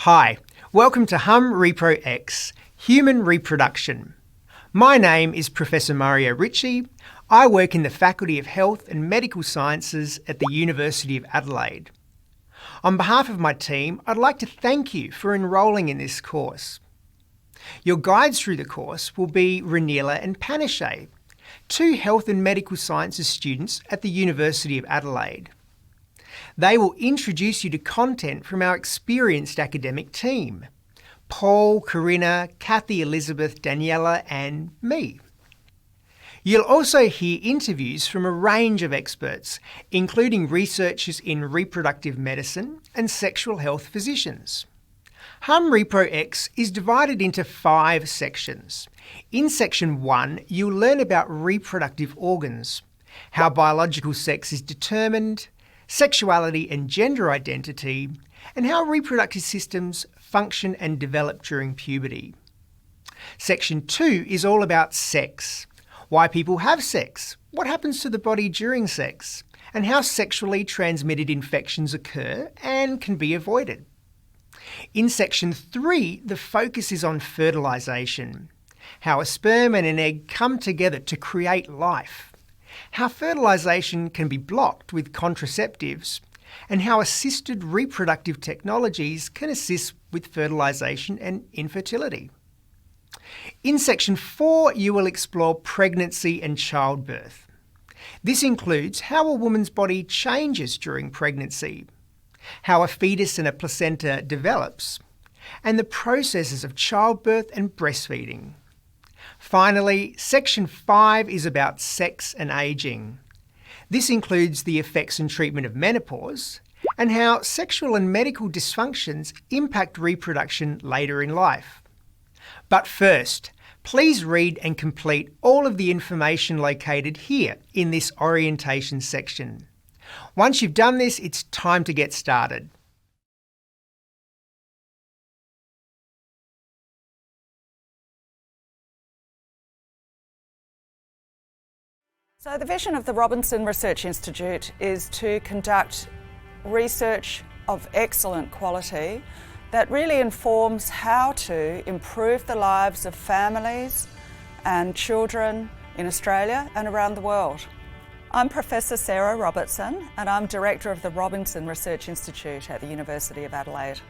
Hi, welcome to Reproduction, Human Reproduction. My name is Professor Mario Ritchie. I work in the Faculty of Health and Medical Sciences at the University of Adelaide. On behalf of my team, I'd like to thank you for enrolling in this course. Your guides through the course will be Ranila and Panishay, two health and medical sciences students at the University of Adelaide. They will introduce you to content from our experienced academic team, Paul, Corinna, Kathy, Elizabeth, Daniela and me. You'll also hear interviews from a range of experts, including researchers in reproductive medicine and sexual health physicians. Reproduction is divided into 5 sections. In Section 1, you'll learn about reproductive organs, how biological sex is determined, sexuality and gender identity, and how reproductive systems function and develop during puberty. Section 2 is all about sex, why people have sex, what happens to the body during sex, and how sexually transmitted infections occur and can be avoided. In Section 3, the focus is on fertilisation, how a sperm and an egg come together to create life, how fertilisation can be blocked with contraceptives, and how assisted reproductive technologies can assist with fertilisation and infertility. In Section 4, you will explore pregnancy and childbirth. This includes how a woman's body changes during pregnancy, how a fetus and a placenta develops, and the processes of childbirth and breastfeeding. Finally, Section 5 is about sex and ageing. This includes the effects and treatment of menopause and how sexual and medical dysfunctions impact reproduction later in life. But first, please read and complete all of the information located here in this orientation section. Once you've done this, it's time to get started. So the vision of the Robinson Research Institute is to conduct research of excellent quality that really informs how to improve the lives of families and children in Australia and around the world. I'm Professor Sarah Robertson and I'm Director of the Robinson Research Institute at the University of Adelaide.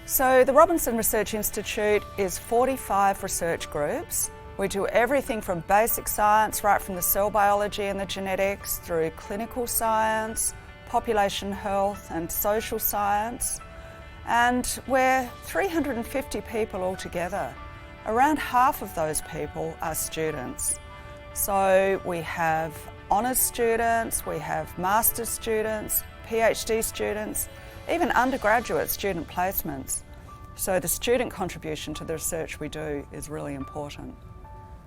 So the Robinson Research Institute is 45 research groups. We do everything from basic science, right from the cell biology and the genetics, through clinical science, population health and social science. And we're 350 people altogether. Around half of those people are students. So we have honours students, we have master's students, PhD students, even undergraduate student placements. So the student contribution to the research we do is really important.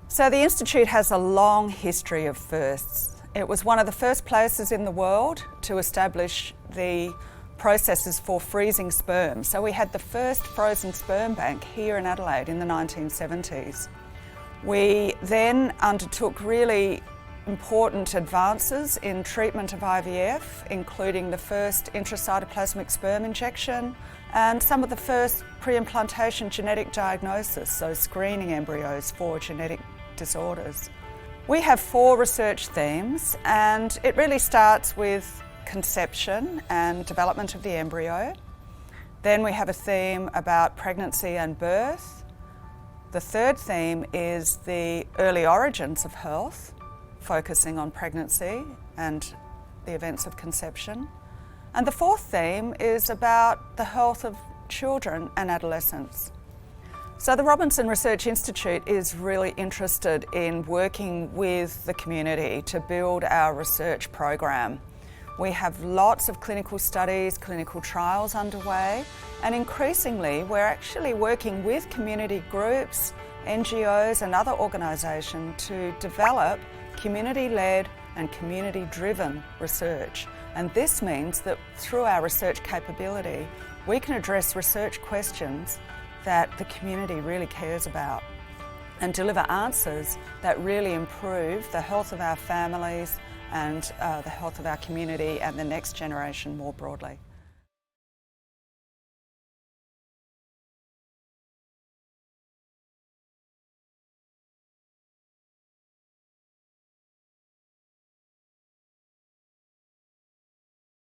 So the Institute has a long history of firsts. It was one of the first places in the world to establish the processes for freezing sperm. So we had the first frozen sperm bank here in Adelaide in the 1970s. We then undertook really important advances in treatment of IVF, including the first intracytoplasmic sperm injection and some of the first pre-implantation genetic diagnosis, so screening embryos for genetic disorders. We have 4 research themes and it really starts with conception and development of the embryo. Then we have a theme about pregnancy and birth. The third theme is the early origins of health, focusing on pregnancy and the events of conception. And the fourth theme is about the health of children and adolescents. So the Robinson Research Institute is really interested in working with the community to build our research program. We have lots of clinical studies, clinical trials underway, and increasingly we're actually working with community groups, NGOs and other organisations to develop community-led and community-driven research. And this means that through our research capability, we can address research questions that the community really cares about and deliver answers that really improve the health of our families and the health of our community and the next generation more broadly.